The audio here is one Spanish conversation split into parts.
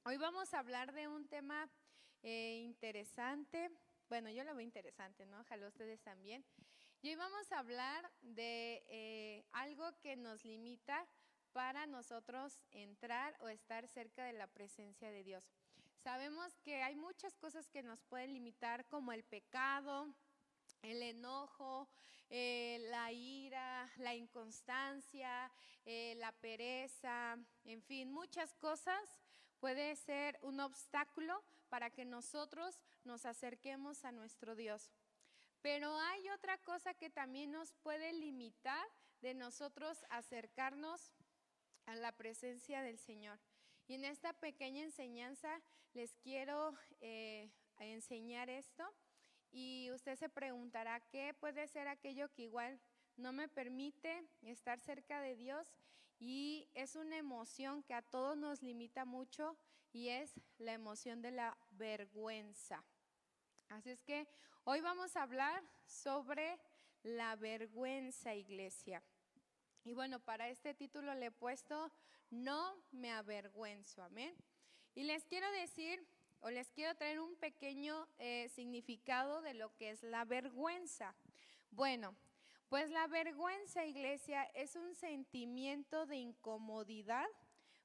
Hoy vamos a hablar de un tema interesante. Bueno, yo lo veo interesante, ¿no? Ojalá ustedes también. Y hoy vamos a hablar de algo que nos limita para nosotros entrar o estar cerca de la presencia de Dios. Sabemos que hay muchas cosas que nos pueden limitar, como el pecado, el enojo, la ira, la inconstancia, la pereza, en fin, muchas cosas puede ser un obstáculo para que nosotros nos acerquemos a nuestro Dios. Pero hay otra cosa que también nos puede limitar de nosotros acercarnos a la presencia del Señor. Y en esta pequeña enseñanza les quiero enseñar esto. Y usted se preguntará, ¿qué puede ser aquello que igual no me permite estar cerca de Dios? Y es una emoción que a todos nos limita mucho, y es la emoción de la vergüenza. Así es que hoy vamos a hablar sobre la vergüenza, iglesia. Y bueno, para este título le he puesto "No me avergüenzo", amén. Y les quiero decir, o les quiero traer un pequeño significado de lo que es la vergüenza. Bueno, pues la vergüenza, iglesia, es un sentimiento de incomodidad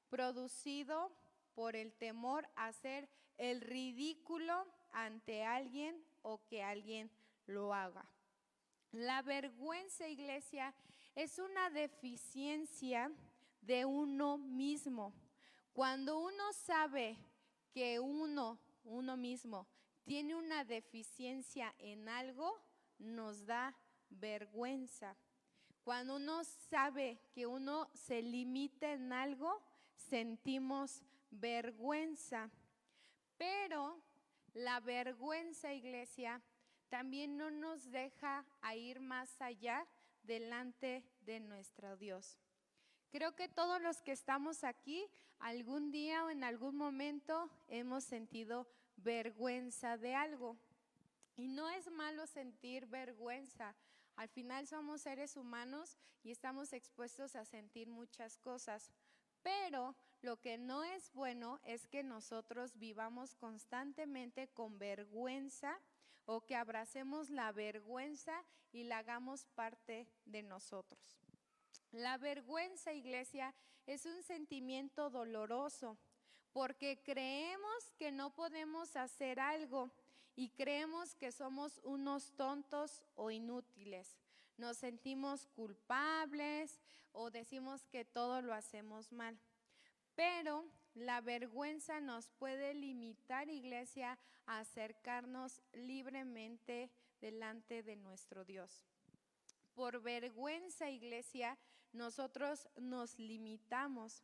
producido por el temor a hacer el ridículo ante alguien o que alguien lo haga. La vergüenza, iglesia, es una deficiencia de uno mismo. Cuando uno sabe que uno mismo tiene una deficiencia en algo, nos da vergüenza. Cuando uno sabe que uno se limita en algo, sentimos vergüenza. Pero la vergüenza, iglesia, también no nos deja a ir más allá delante de nuestro Dios. Creo que todos los que estamos aquí, algún día o en algún momento hemos sentido vergüenza de algo. Y no es malo sentir vergüenza. Al final somos seres humanos y estamos expuestos a sentir muchas cosas. Pero lo que no es bueno es que nosotros vivamos constantemente con vergüenza, o que abracemos la vergüenza y la hagamos parte de nosotros. La vergüenza, iglesia, es un sentimiento doloroso porque creemos que no podemos hacer algo y creemos que somos unos tontos o inútiles. Nos sentimos culpables o decimos que todo lo hacemos mal. Pero la vergüenza nos puede limitar, iglesia, a acercarnos libremente delante de nuestro Dios. Por vergüenza, iglesia, nosotros nos limitamos.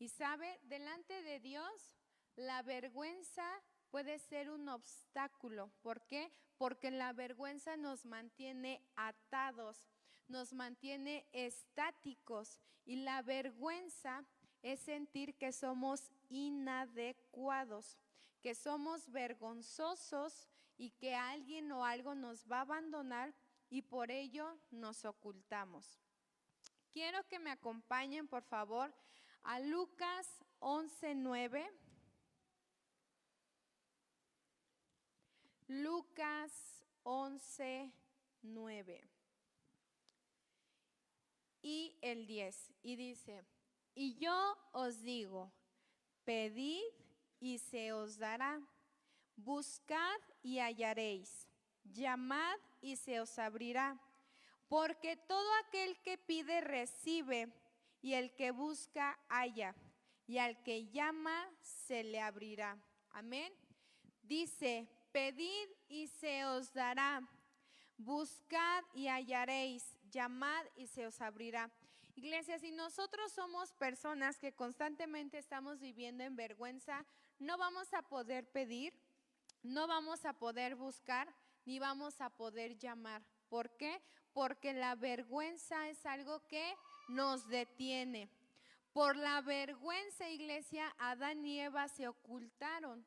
Y sabe, delante de Dios, la vergüenza puede ser un obstáculo. ¿Por qué? Porque la vergüenza nos mantiene atados, nos mantiene estáticos. Y la vergüenza es sentir que somos inadecuados, que somos vergonzosos y que alguien o algo nos va a abandonar, y por ello nos ocultamos. Quiero que me acompañen, por favor, a Lucas 11:9. Lucas 11:9. Y el 10. Y dice: y yo os digo, pedid y se os dará, buscad y hallaréis, llamad y se os abrirá, porque todo aquel que pide recibe, y el que busca halla, y al que llama se le abrirá. Amén. Dice: pedid y se os dará, buscad y hallaréis, llamad y se os abrirá. Iglesia, si nosotros somos personas que constantemente estamos viviendo en vergüenza, no vamos a poder pedir, no vamos a poder buscar, ni vamos a poder llamar. ¿Por qué? Porque la vergüenza es algo que nos detiene. Por la vergüenza, iglesia, Adán y Eva se ocultaron.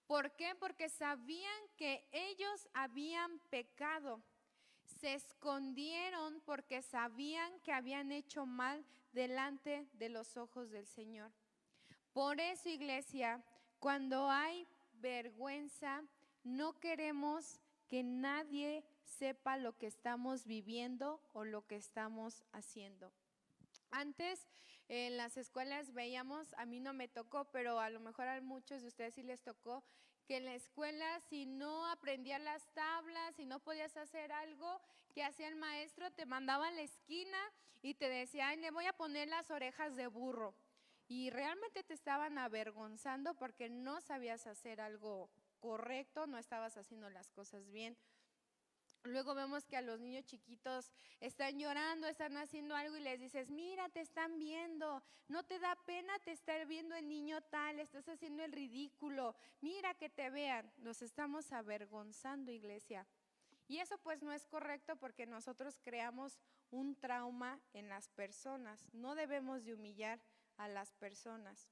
¿Por qué? Porque sabían que ellos habían pecado. Se escondieron porque sabían que habían hecho mal delante de los ojos del Señor. Por eso, iglesia, cuando hay vergüenza, no queremos que nadie sepa lo que estamos viviendo o lo que estamos haciendo. Antes en las escuelas veíamos, a mí no me tocó, pero a lo mejor a muchos de ustedes sí les tocó, que en la escuela si no aprendías las tablas, si no podías hacer algo, ¿qué hacía el maestro? Te mandaba a la esquina y te decía, ay, le voy a poner las orejas de burro. Y realmente te estaban avergonzando porque no sabías hacer algo correcto, no estabas haciendo las cosas bien. Luego vemos que a los niños chiquitos están llorando, están haciendo algo y les dices, mira, te están viendo, no te da pena te estar viendo el niño tal, estás haciendo el ridículo, mira que te vean. Los estamos avergonzando, iglesia. Y eso pues no es correcto porque nosotros creamos un trauma en las personas. No debemos de humillar a las personas.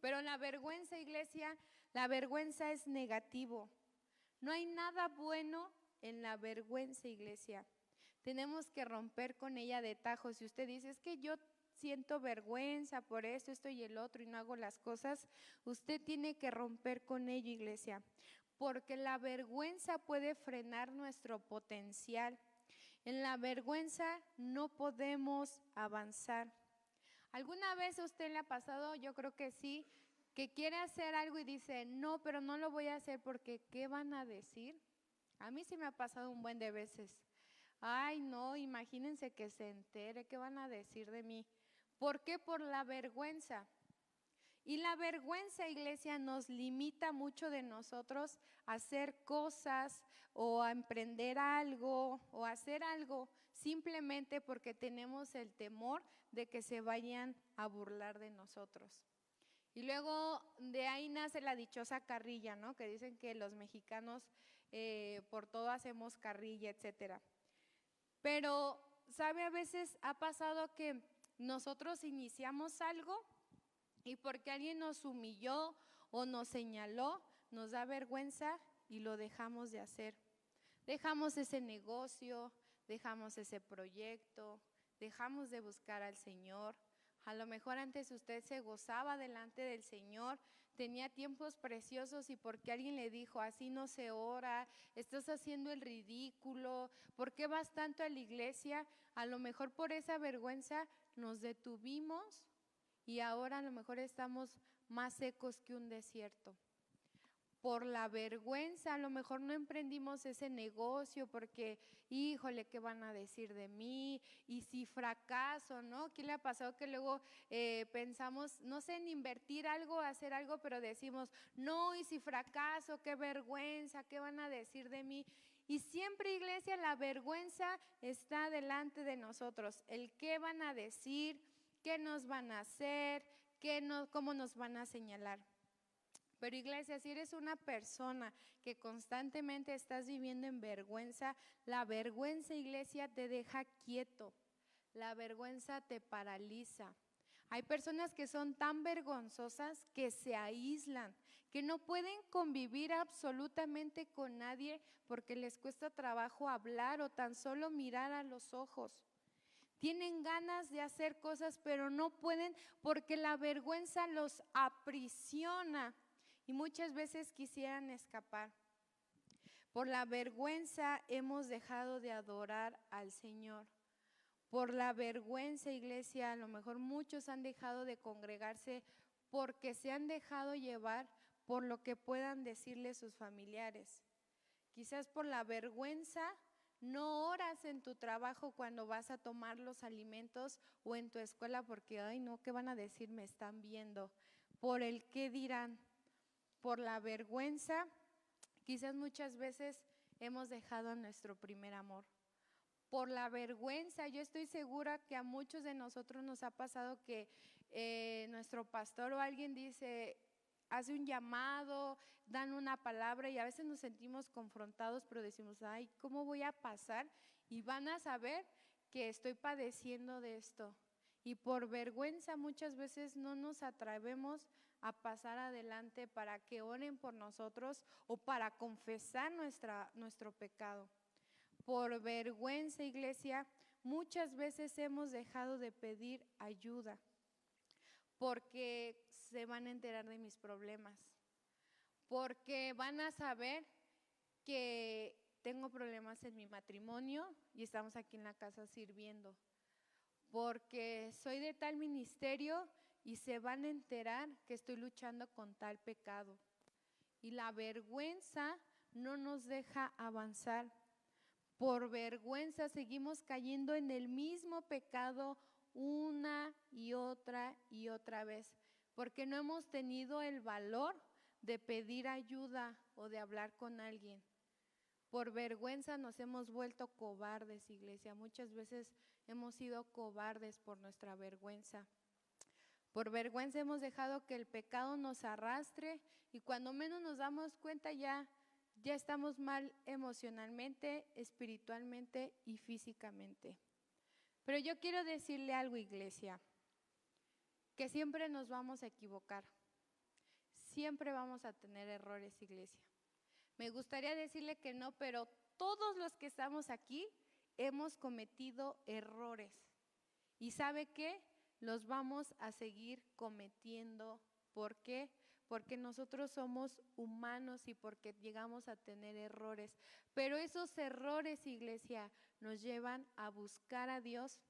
Pero la vergüenza, iglesia, la vergüenza es negativo. No hay nada bueno en la vergüenza, iglesia. Tenemos que romper con ella de tajo. Si usted dice, es que yo siento vergüenza por esto y el otro y no hago las cosas, usted tiene que romper con ello, iglesia. Porque la vergüenza puede frenar nuestro potencial. En la vergüenza no podemos avanzar. ¿Alguna vez a usted le ha pasado? Yo creo que sí, que quiere hacer algo y dice, no, pero no lo voy a hacer porque ¿qué van a decir? A mí sí me ha pasado un buen de veces. Ay, no, imagínense que se entere, ¿qué van a decir de mí? ¿Por qué? Por la vergüenza. Y la vergüenza, iglesia, nos limita mucho de nosotros a hacer cosas o a emprender algo o a hacer algo simplemente porque tenemos el temor de que se vayan a burlar de nosotros. Y luego de ahí nace la dichosa carrilla, ¿no? Que dicen que los mexicanos por todo hacemos carrilla, etcétera. Pero, ¿sabe? A veces ha pasado que nosotros iniciamos algo y porque alguien nos humilló o nos señaló, nos da vergüenza y lo dejamos de hacer. Dejamos ese negocio, dejamos ese proyecto, dejamos de buscar al Señor. A lo mejor antes usted se gozaba delante del Señor, tenía tiempos preciosos y porque alguien le dijo, así no se ora, estás haciendo el ridículo, ¿por qué vas tanto a la iglesia? A lo mejor por esa vergüenza nos detuvimos y ahora a lo mejor estamos más secos que un desierto. Por la vergüenza, a lo mejor no emprendimos ese negocio porque, híjole, ¿qué van a decir de mí? Y si fracaso, ¿no? ¿Qué le ha pasado que luego pensamos, no sé, en invertir algo, hacer algo, pero decimos, no, y si fracaso, qué vergüenza, ¿qué van a decir de mí? Y siempre, iglesia, la vergüenza está delante de nosotros. El qué van a decir, qué nos van a hacer, cómo nos van a señalar. Pero iglesia, si eres una persona que constantemente estás viviendo en vergüenza, la vergüenza, iglesia, te deja quieto. La vergüenza te paraliza. Hay personas que son tan vergonzosas que se aíslan, que no pueden convivir absolutamente con nadie porque les cuesta trabajo hablar o tan solo mirar a los ojos. Tienen ganas de hacer cosas, pero no pueden porque la vergüenza los aprisiona. Y muchas veces quisieran escapar. Por la vergüenza hemos dejado de adorar al Señor. Por la vergüenza, iglesia, a lo mejor muchos han dejado de congregarse porque se han dejado llevar por lo que puedan decirle sus familiares. Quizás por la vergüenza no oras en tu trabajo cuando vas a tomar los alimentos o en tu escuela porque, ay no, ¿qué van a decir? Me están viendo. Por el qué dirán. Por la vergüenza, quizás muchas veces hemos dejado nuestro primer amor. Por la vergüenza, yo estoy segura que a muchos de nosotros nos ha pasado que nuestro pastor o alguien dice, hace un llamado, dan una palabra y a veces nos sentimos confrontados, pero decimos, ay, ¿cómo voy a pasar? Y van a saber que estoy padeciendo de esto. Y por vergüenza muchas veces no nos atrevemos a pasar adelante para que oren por nosotros o para confesar nuestro pecado. Por vergüenza, iglesia, muchas veces hemos dejado de pedir ayuda porque se van a enterar de mis problemas, porque van a saber que tengo problemas en mi matrimonio y estamos aquí en la casa sirviendo, porque soy de tal ministerio y se van a enterar que estoy luchando con tal pecado. Y la vergüenza no nos deja avanzar. Por vergüenza seguimos cayendo en el mismo pecado una y otra vez, porque no hemos tenido el valor de pedir ayuda o de hablar con alguien. Por vergüenza nos hemos vuelto cobardes, iglesia. Muchas veces hemos sido cobardes por nuestra vergüenza. Por vergüenza hemos dejado que el pecado nos arrastre y cuando menos nos damos cuenta ya estamos mal emocionalmente, espiritualmente y físicamente. Pero yo quiero decirle algo, iglesia, que siempre nos vamos a equivocar. Siempre vamos a tener errores, iglesia. Me gustaría decirle que no, pero todos los que estamos aquí hemos cometido errores. ¿Y sabe qué? Los vamos a seguir cometiendo. ¿Por qué? Porque nosotros somos humanos y porque llegamos a tener errores. Pero esos errores, iglesia, nos llevan a buscar a Dios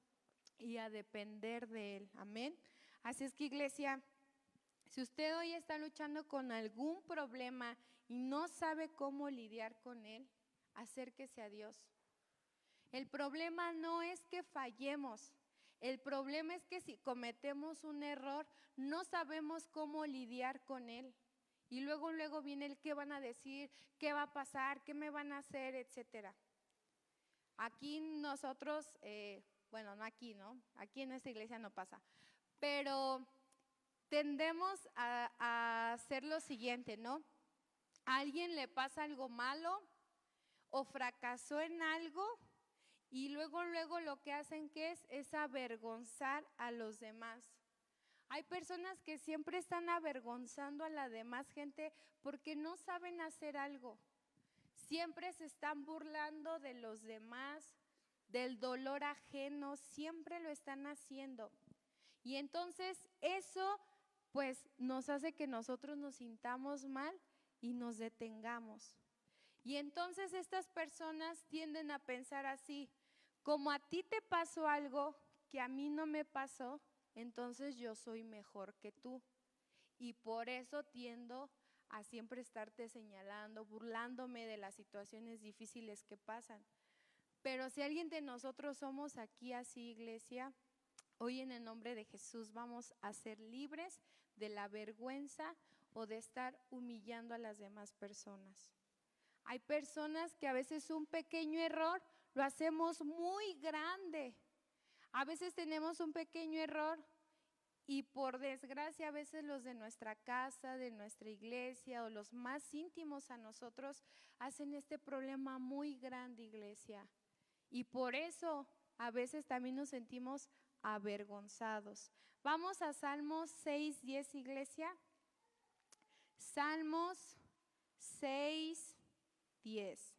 y a depender de Él. Amén. Así es que, iglesia, si usted hoy está luchando con algún problema y no sabe cómo lidiar con él, acérquese a Dios. El problema no es que fallemos, el problema es que si cometemos un error, no sabemos cómo lidiar con él. Y luego viene el qué van a decir, qué va a pasar, qué me van a hacer, etcétera. Aquí nosotros, bueno, no aquí, ¿no? Aquí en esta iglesia no pasa, pero tendemos a hacer lo siguiente, ¿no? A alguien le pasa algo malo o fracasó en algo y luego lo que hacen que es avergonzar a los demás. Hay personas que siempre están avergonzando a la demás gente porque no saben hacer algo. Siempre se están burlando de los demás, del dolor ajeno, siempre lo están haciendo. Y entonces eso pues nos hace que nosotros nos sintamos mal y nos detengamos. Y entonces estas personas tienden a pensar así, como a ti te pasó algo que a mí no me pasó, entonces yo soy mejor que tú. Y por eso tiendo a siempre estarte señalando, burlándome de las situaciones difíciles que pasan. Pero si alguien de nosotros somos aquí así, iglesia, hoy en el nombre de Jesús vamos a ser libres de la vergüenza o de estar humillando a las demás personas. Hay personas que a veces un pequeño error lo hacemos muy grande. A veces tenemos un pequeño error y por desgracia a veces los de nuestra casa, de nuestra iglesia o los más íntimos a nosotros hacen este problema muy grande, iglesia. Y por eso a veces también nos sentimos avergonzados. Vamos a Salmos 6:10, iglesia. Salmos 6:10.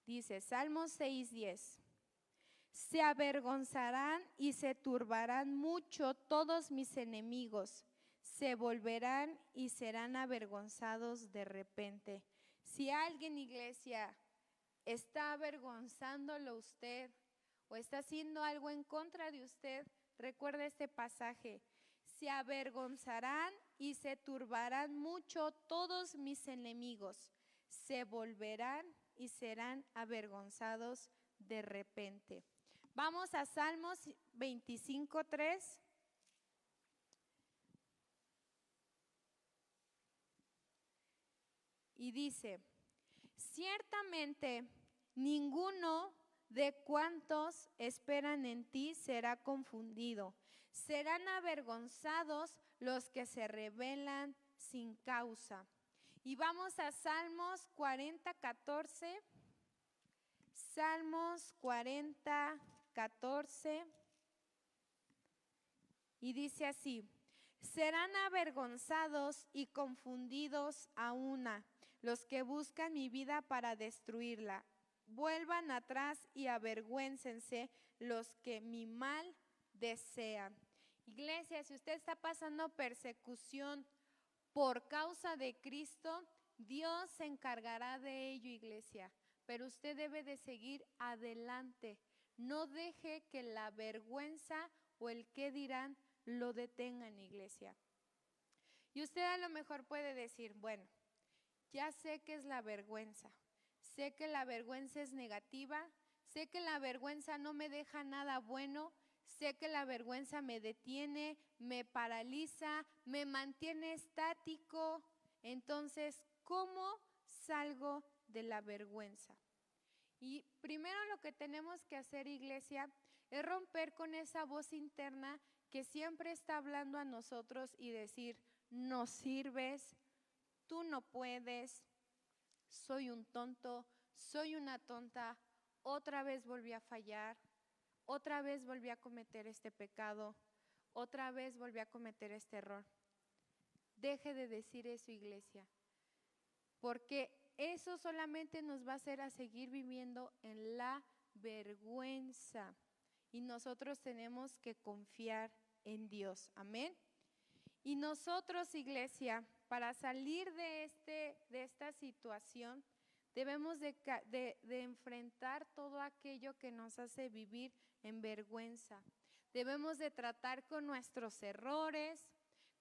Dice Salmos 6:10. Se avergonzarán y se turbarán mucho todos mis enemigos. Se volverán y serán avergonzados de repente. Si alguien, iglesia, está avergonzándolo usted o está haciendo algo en contra de usted, recuerde este pasaje. Se avergonzarán y se turbarán mucho todos mis enemigos. Se volverán y serán avergonzados de repente. Vamos a Salmos 25:3. Y dice, ciertamente ninguno de cuantos esperan en ti será confundido. Serán avergonzados los que se rebelan sin causa. Y vamos a Salmos 40:14. Salmos 40:14. Y dice así, serán avergonzados y confundidos a una, los que buscan mi vida para destruirla. Vuelvan atrás y avergüéncense los que mi mal desean. Iglesia, si usted está pasando persecución por causa de Cristo, Dios se encargará de ello, iglesia. Pero usted debe de seguir adelante. No deje que la vergüenza o el qué dirán lo detengan, iglesia. Y usted a lo mejor puede decir, bueno, ya sé qué es la vergüenza. Sé que la vergüenza es negativa. Sé que la vergüenza no me deja nada bueno. Sé que la vergüenza me detiene, me paraliza, me mantiene estático. Entonces, ¿cómo salgo de la vergüenza? Y primero lo que tenemos que hacer, iglesia, es romper con esa voz interna que siempre está hablando a nosotros y decir, no sirves, tú no puedes, soy un tonto, soy una tonta, otra vez volví a fallar, otra vez volví a cometer este pecado, otra vez volví a cometer este error. Deje de decir eso, iglesia, porque eso solamente nos va a hacer a seguir viviendo en la vergüenza. Y nosotros tenemos que confiar en Dios. Amén. Y nosotros, iglesia, para salir de esta situación, debemos de enfrentar todo aquello que nos hace vivir en vergüenza. Debemos de tratar con nuestros errores,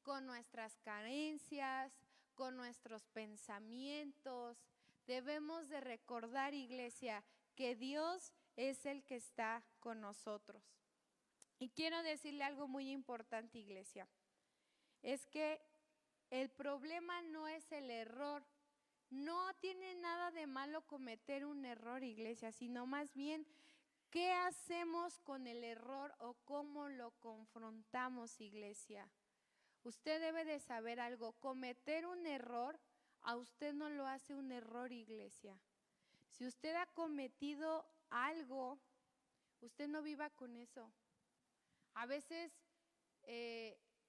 con nuestras carencias, con nuestros pensamientos. Debemos de recordar, iglesia, que Dios es el que está con nosotros. Y quiero decirle algo muy importante, iglesia. Es que el problema no es el error. No tiene nada de malo cometer un error, iglesia, sino más bien, ¿qué hacemos con el error o cómo lo confrontamos, iglesia? Usted debe de saber algo, cometer un error a usted no lo hace un error, iglesia. Si usted ha cometido algo, usted no viva con eso. A veces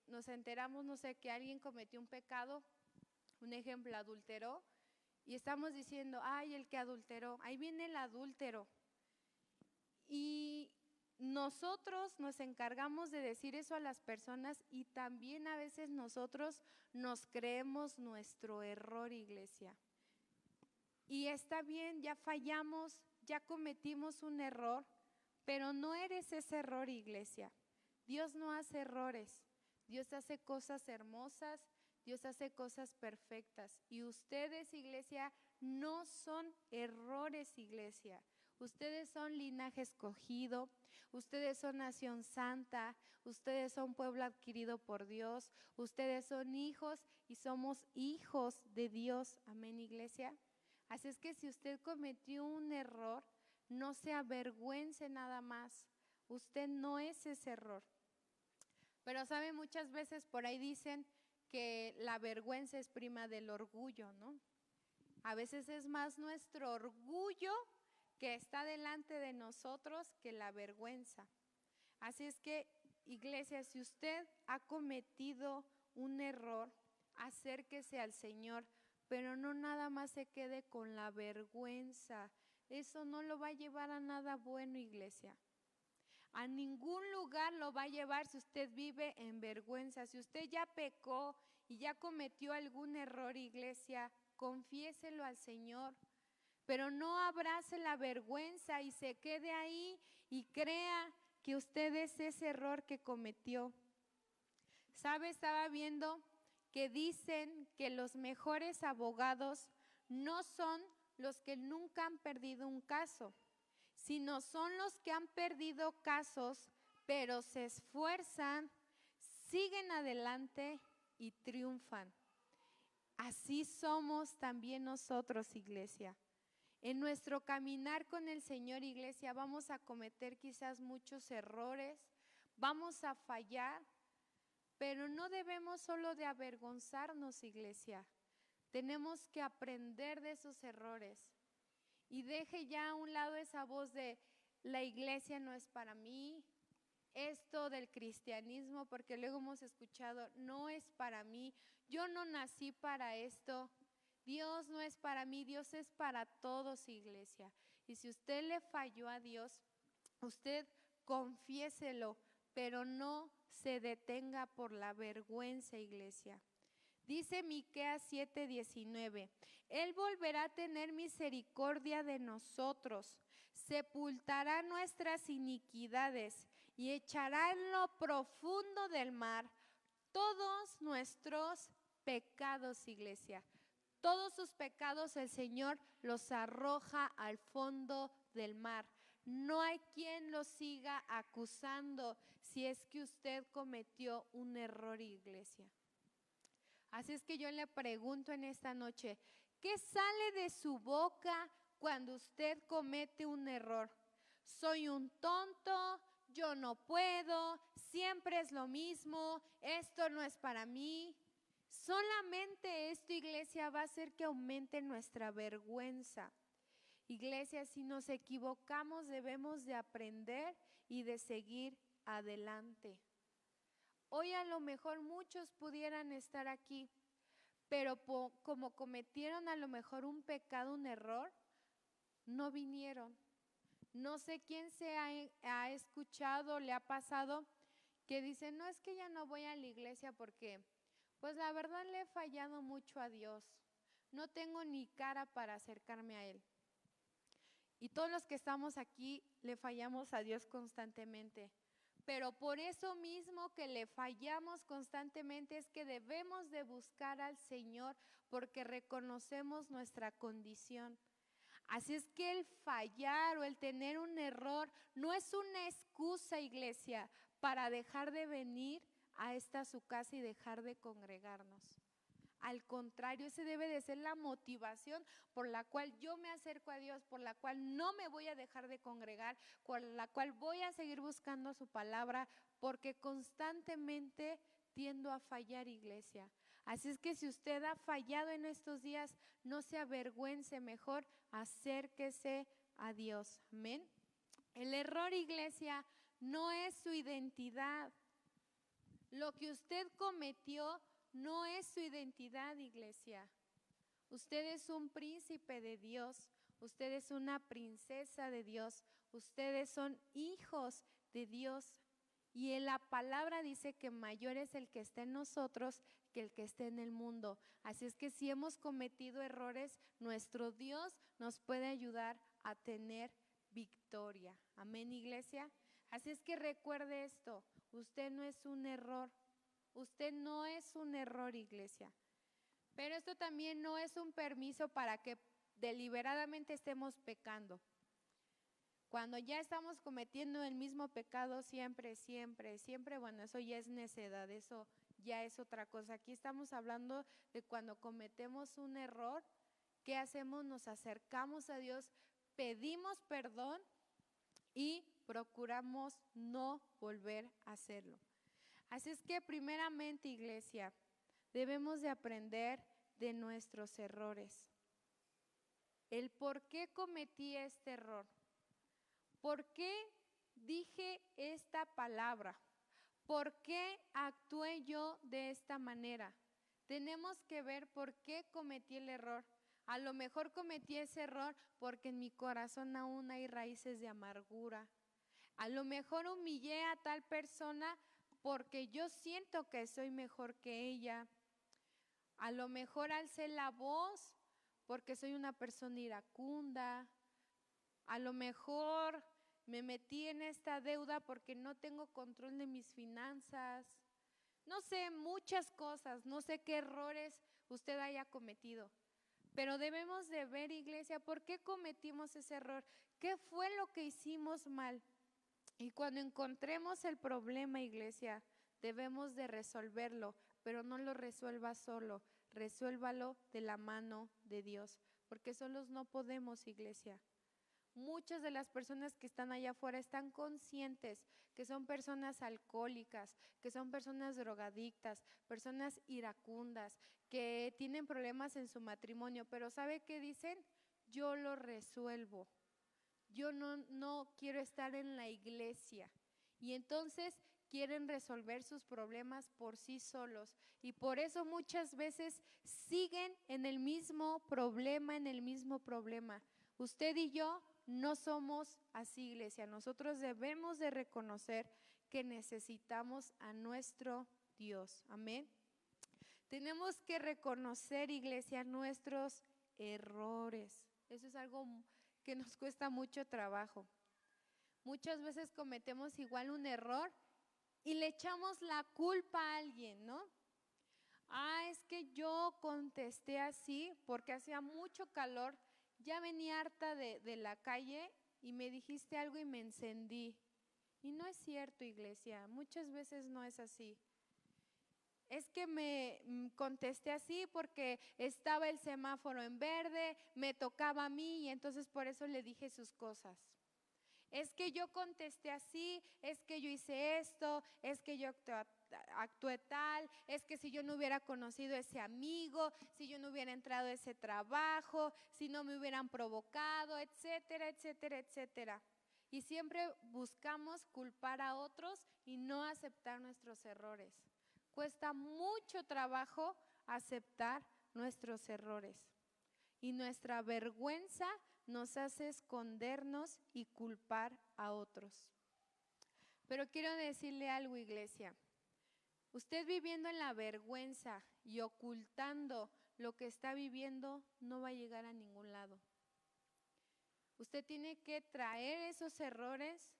nos enteramos, no sé, que alguien cometió un pecado, un ejemplo, adulteró, y estamos diciendo, ay, el que adulteró, ahí viene el adúltero. Y nosotros nos encargamos de decir eso a las personas y también a veces nosotros nos creemos nuestro error, iglesia. Y está bien, ya fallamos, ya cometimos un error, pero no eres ese error, iglesia. Dios no hace errores, Dios hace cosas hermosas, Dios hace cosas perfectas. Y ustedes, iglesia, no son errores, iglesia. Ustedes son linaje escogido, ustedes son nación santa, ustedes son pueblo adquirido por Dios, ustedes son hijos y somos hijos de Dios. Amén, iglesia. Así es que si usted cometió un error, no se avergüence nada más. Usted no es ese error. Pero sabe, muchas veces por ahí dicen que la vergüenza es prima del orgullo, ¿no? A veces es más nuestro orgullo que está delante de nosotros que la vergüenza. Así es que, iglesia, si usted ha cometido un error, acérquese al Señor, pero no nada más se quede con la vergüenza. Eso no lo va a llevar a nada bueno, iglesia. A ningún lugar lo va a llevar si usted vive en vergüenza. Si usted ya pecó y ya cometió algún error, iglesia, confiéselo al Señor. Pero no abrace la vergüenza y se quede ahí y crea que usted es ese error que cometió. ¿Sabe? Estaba viendo que dicen que los mejores abogados no son los que nunca han perdido un caso, sino son los que han perdido casos, pero se esfuerzan, siguen adelante y triunfan. Así somos también nosotros, iglesia. En nuestro caminar con el Señor, iglesia, vamos a cometer quizás muchos errores, vamos a fallar, pero no debemos solo de avergonzarnos, iglesia. Tenemos que aprender de esos errores. Y deje ya a un lado esa voz de la iglesia no es para mí, esto del cristianismo, porque luego hemos escuchado, no es para mí, yo no nací para esto. Dios no es para mí, Dios es para todos, iglesia. Y si usted le falló a Dios, usted confiéselo, pero no se detenga por la vergüenza, iglesia. Dice Miqueas 7:19, Él volverá a tener misericordia de nosotros, sepultará nuestras iniquidades y echará en lo profundo del mar todos nuestros pecados, iglesia. Todos sus pecados el Señor los arroja al fondo del mar. No hay quien lo siga acusando si es que usted cometió un error, iglesia. Así es que yo le pregunto en esta noche, ¿qué sale de su boca cuando usted comete un error? Soy un tonto, yo no puedo, siempre es lo mismo, esto no es para mí. Solamente esto, iglesia, va a hacer que aumente nuestra vergüenza. Iglesia, si nos equivocamos, debemos de aprender y de seguir adelante. Hoy a lo mejor muchos pudieran estar aquí, pero como cometieron a lo mejor un pecado, un error, no vinieron. No sé quién se ha escuchado, le ha pasado, que dice, no, es que ya no voy a la iglesia porque, pues la verdad le he fallado mucho a Dios. No tengo ni cara para acercarme a Él. Y todos los que estamos aquí le fallamos a Dios constantemente. Pero por eso mismo que le fallamos constantemente es que debemos de buscar al Señor porque reconocemos nuestra condición. Así es que el fallar o el tener un error no es una excusa, iglesia, para dejar de venir a esta su casa y dejar de congregarnos. Al contrario, ese debe de ser la motivación por la cual yo me acerco a Dios, por la cual no me voy a dejar de congregar, por la cual voy a seguir buscando su palabra, porque constantemente tiendo a fallar, iglesia. Así es que si usted ha fallado en estos días, no se avergüence, mejor acérquese a Dios. Amén. El error, iglesia, no es su identidad. Lo que usted cometió no es su identidad, iglesia. Usted es un príncipe de Dios, usted es una princesa de Dios, ustedes son hijos de Dios. Y en la palabra dice que mayor es el que está en nosotros que el que está en el mundo. Así es que si hemos cometido errores, nuestro Dios nos puede ayudar a tener victoria. Amén, iglesia. Así es que recuerde esto, usted no es un error. Usted no es un error, iglesia. Pero esto también no es un permiso para que deliberadamente estemos pecando. Cuando ya estamos cometiendo el mismo pecado siempre, bueno, eso ya es necedad, eso ya es otra cosa. Aquí estamos hablando de cuando cometemos un error, ¿qué hacemos? Nos acercamos a Dios, pedimos perdón y procuramos no volver a hacerlo. Así es que primeramente, iglesia, debemos de aprender de nuestros errores. El por qué cometí este error. ¿Por qué dije esta palabra? ¿Por qué actué yo de esta manera? Tenemos que ver por qué cometí el error. A lo mejor cometí ese error porque en mi corazón aún hay raíces de amargura. A lo mejor humillé a tal persona porque yo siento que soy mejor que ella. A lo mejor alcé la voz porque soy una persona iracunda. A lo mejor me metí en esta deuda porque no tengo control de mis finanzas. No sé, muchas cosas, no sé qué errores usted haya cometido. Pero debemos de ver, iglesia, ¿por qué cometimos ese error? ¿Qué fue lo que hicimos mal? Y cuando encontremos el problema, iglesia, debemos de resolverlo, pero no lo resuelva solo, resuélvalo de la mano de Dios, porque solos no podemos, iglesia. Muchas de las personas que están allá afuera están conscientes que son personas alcohólicas, que son personas drogadictas, personas iracundas, que tienen problemas en su matrimonio, pero ¿sabe qué dicen? Yo lo resuelvo. Yo no quiero estar en la iglesia. Y entonces quieren resolver sus problemas por sí solos y por eso muchas veces siguen en el mismo problema. Usted y yo no somos así, iglesia. Nosotros debemos de reconocer que necesitamos a nuestro Dios. Amén. Tenemos que reconocer, iglesia, nuestros errores. Eso es algo que nos cuesta mucho trabajo. Muchas veces cometemos igual un error y le echamos la culpa a alguien, ¿no? Es que yo contesté así porque hacía mucho calor, ya venía harta de la calle y me dijiste algo y me encendí. Y no es cierto, iglesia, muchas veces no es así. Es que me contesté así porque estaba el semáforo en verde, me tocaba a mí y entonces por eso le dije sus cosas. Es que yo contesté así, es que yo hice esto, es que yo actué tal, es que si yo no hubiera conocido a ese amigo, si yo no hubiera entrado a ese trabajo, si no me hubieran provocado, etcétera, etcétera, etcétera. Y siempre buscamos culpar a otros y no aceptar nuestros errores. Cuesta mucho trabajo aceptar nuestros errores y nuestra vergüenza nos hace escondernos y culpar a otros. Pero quiero decirle algo, iglesia. Usted viviendo en la vergüenza y ocultando lo que está viviendo no va a llegar a ningún lado. Usted tiene que traer esos errores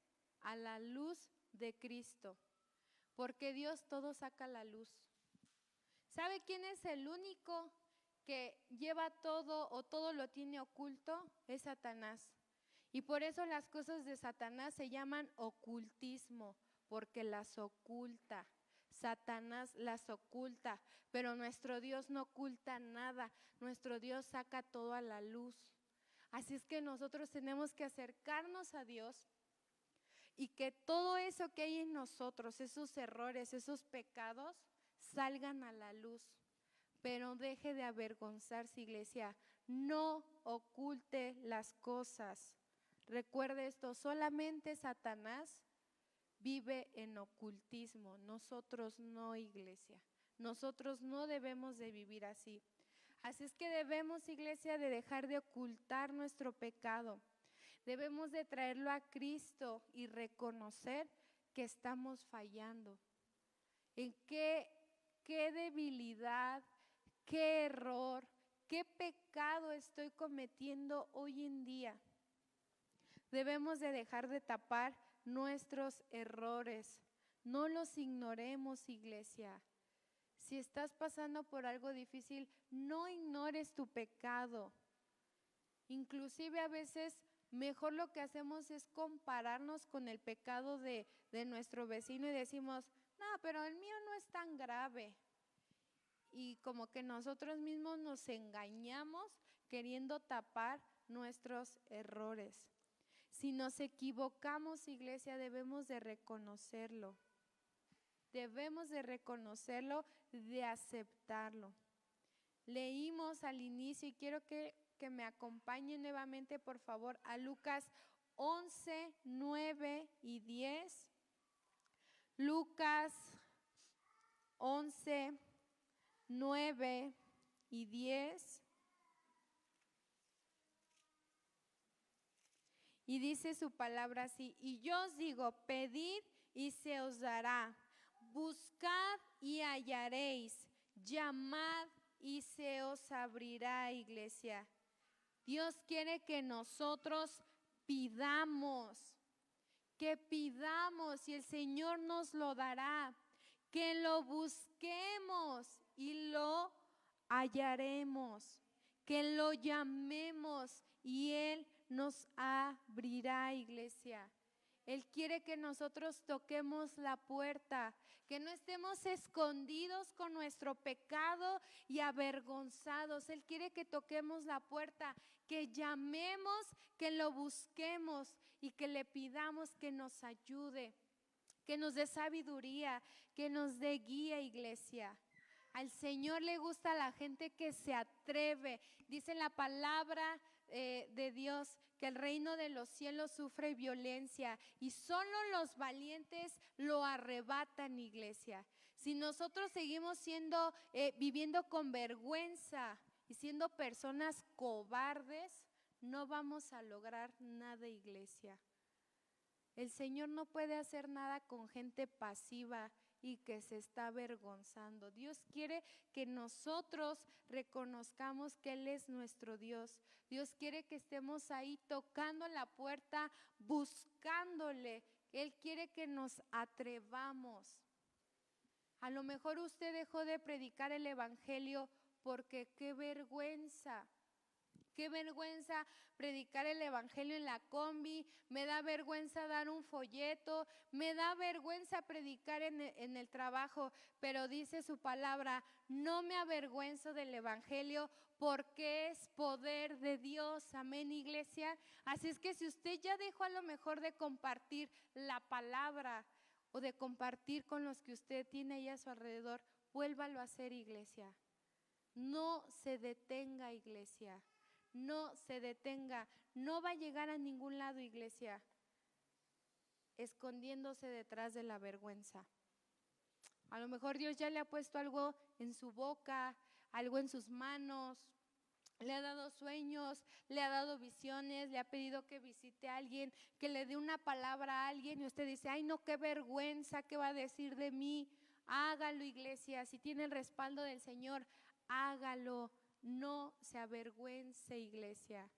a la luz de Cristo, porque Dios todo saca a la luz. ¿Sabe quién es el único que lleva todo o todo lo tiene oculto? Es Satanás. Y por eso las cosas de Satanás se llaman ocultismo, porque las oculta. Satanás las oculta, pero nuestro Dios no oculta nada. Nuestro Dios saca todo a la luz. Así es que nosotros tenemos que acercarnos a Dios y que todo eso que hay en nosotros, esos errores, esos pecados, salgan a la luz. Pero deje de avergonzarse, iglesia. No oculte las cosas. Recuerde esto, solamente Satanás vive en ocultismo. Nosotros no, iglesia. Nosotros no debemos de vivir así. Así es que debemos, iglesia, de dejar de ocultar nuestro pecado. Debemos de traerlo a Cristo y reconocer que estamos fallando. ¿En qué debilidad, qué error, qué pecado estoy cometiendo hoy en día? Debemos de dejar de tapar nuestros errores. No los ignoremos, iglesia. Si estás pasando por algo difícil, no ignores tu pecado. Inclusive a veces mejor lo que hacemos es compararnos con el pecado de nuestro vecino y decimos, no, pero el mío no es tan grave. Y como que nosotros mismos nos engañamos queriendo tapar nuestros errores. Si nos equivocamos, iglesia, debemos de reconocerlo. Debemos de reconocerlo, de aceptarlo. Leímos al inicio y quiero que me acompañen nuevamente, por favor, a Lucas 11, 9 y 10. Lucas 11, 9 y 10. Y dice su palabra así, y yo os digo, pedid y se os dará, buscad y hallaréis, llamad y se os abrirá, iglesia. Dios quiere que nosotros pidamos y el Señor nos lo dará, que lo busquemos y lo hallaremos, que lo llamemos y Él nos abrirá, iglesia. Él quiere que nosotros toquemos la puerta, que no estemos escondidos con nuestro pecado y avergonzados. Él quiere que toquemos la puerta, que llamemos, que lo busquemos y que le pidamos que nos ayude, que nos dé sabiduría, que nos dé guía, iglesia. Al Señor le gusta la gente que se atreve. Dice la palabra de Dios que el reino de los cielos sufre violencia y solo los valientes lo arrebatan, iglesia. Si nosotros seguimos viviendo con vergüenza y siendo personas cobardes, no vamos a lograr nada, iglesia. El Señor no puede hacer nada con gente pasiva y que se está avergonzando. Dios quiere que nosotros reconozcamos que Él es nuestro Dios. Dios quiere que estemos ahí tocando la puerta, buscándole. Él quiere que nos atrevamos. A lo mejor usted dejó de predicar el evangelio porque qué vergüenza. Qué vergüenza predicar el evangelio en la combi, me da vergüenza dar un folleto, me da vergüenza predicar en el trabajo, pero dice su palabra, no me avergüenzo del evangelio porque es poder de Dios, amén, iglesia. Así es que si usted ya dejó a lo mejor de compartir la palabra o de compartir con los que usted tiene ahí a su alrededor, vuélvalo a hacer, iglesia. No se detenga, iglesia. No se detenga, no va a llegar a ningún lado, iglesia, escondiéndose detrás de la vergüenza. A lo mejor Dios ya le ha puesto algo en su boca, algo en sus manos, le ha dado sueños, le ha dado visiones, le ha pedido que visite a alguien, que le dé una palabra a alguien y usted dice, ay no, qué vergüenza, ¿qué va a decir de mí? Hágalo, iglesia, si tiene el respaldo del Señor, hágalo. No se avergüence, iglesia.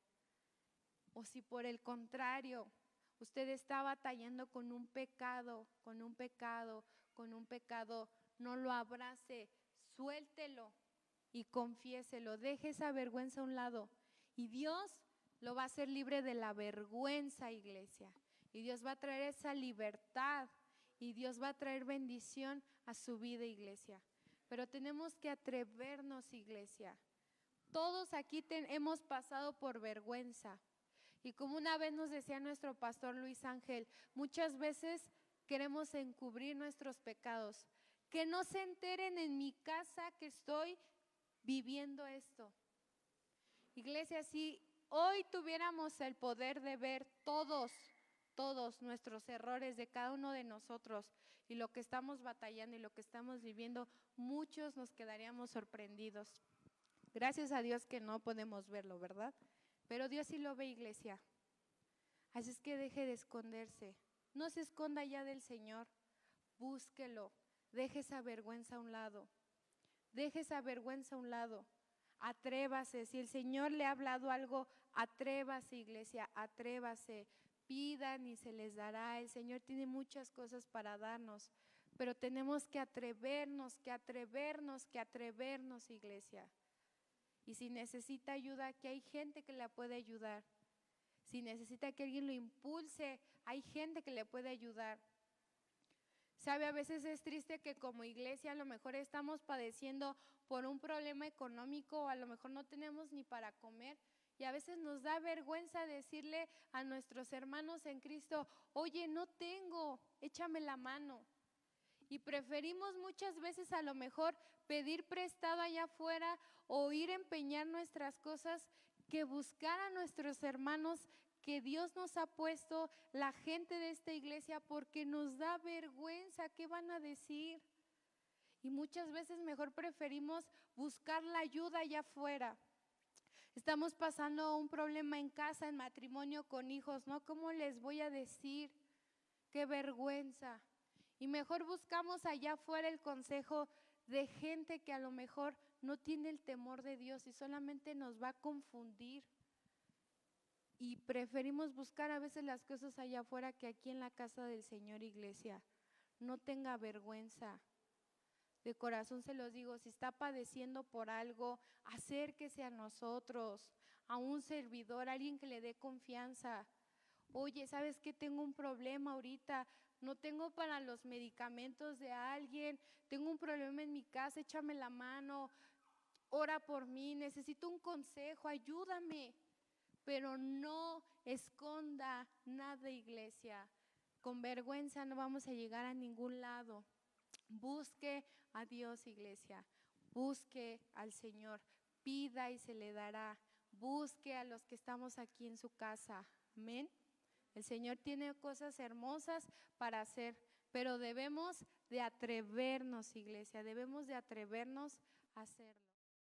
O si por el contrario, usted está batallando con un pecado, no lo abrace, suéltelo y confiéselo, deje esa vergüenza a un lado. Y Dios lo va a hacer libre de la vergüenza, iglesia. Y Dios va a traer esa libertad y Dios va a traer bendición a su vida, iglesia. Pero tenemos que atrevernos, iglesia. Todos aquí hemos pasado por vergüenza. Y como una vez nos decía nuestro pastor Luis Ángel, muchas veces queremos encubrir nuestros pecados. Que no se enteren en mi casa que estoy viviendo esto. Iglesia, si hoy tuviéramos el poder de ver todos nuestros errores de cada uno de nosotros y lo que estamos batallando y lo que estamos viviendo, muchos nos quedaríamos sorprendidos. Gracias a Dios que no podemos verlo, ¿verdad? Pero Dios sí lo ve, iglesia. Así es que deje de esconderse. No se esconda ya del Señor. Búsquelo. Deje esa vergüenza a un lado. Deje esa vergüenza a un lado. Atrévase. Si el Señor le ha hablado algo, atrévase, iglesia, atrévase. Pidan y se les dará. El Señor tiene muchas cosas para darnos. Pero tenemos que atrevernos, iglesia. Y si necesita ayuda, que hay gente que la puede ayudar. Si necesita que alguien lo impulse, hay gente que le puede ayudar. Sabe, a veces es triste que como iglesia a lo mejor estamos padeciendo por un problema económico, o a lo mejor no tenemos ni para comer. Y a veces nos da vergüenza decirle a nuestros hermanos en Cristo, oye, no tengo, échame la mano. Y preferimos muchas veces a lo mejor pedir prestado allá afuera o ir a empeñar nuestras cosas que buscar a nuestros hermanos que Dios nos ha puesto, la gente de esta iglesia, porque nos da vergüenza. ¿Qué van a decir? Y muchas veces mejor preferimos buscar la ayuda allá afuera. Estamos pasando un problema en casa, en matrimonio, con hijos, ¿no? ¿Cómo les voy a decir? ¡Qué vergüenza! Y mejor buscamos allá afuera el consejo de gente que a lo mejor no tiene el temor de Dios y solamente nos va a confundir. Y preferimos buscar a veces las cosas allá afuera que aquí en la casa del Señor, iglesia. No tenga vergüenza. De corazón se los digo, si está padeciendo por algo, acérquese a nosotros, a un servidor, a alguien que le dé confianza. Oye, ¿sabes qué? Tengo un problema ahorita, no tengo para los medicamentos de alguien, tengo un problema en mi casa, échame la mano, ora por mí, necesito un consejo, ayúdame. Pero no esconda nada, iglesia. Con vergüenza no vamos a llegar a ningún lado. Busque a Dios, iglesia. Busque al Señor. Pida y se le dará. busque a los que estamos aquí en su casa. Amén. El Señor tiene cosas hermosas para hacer, pero debemos de atrevernos, iglesia, debemos de atrevernos a hacerlo.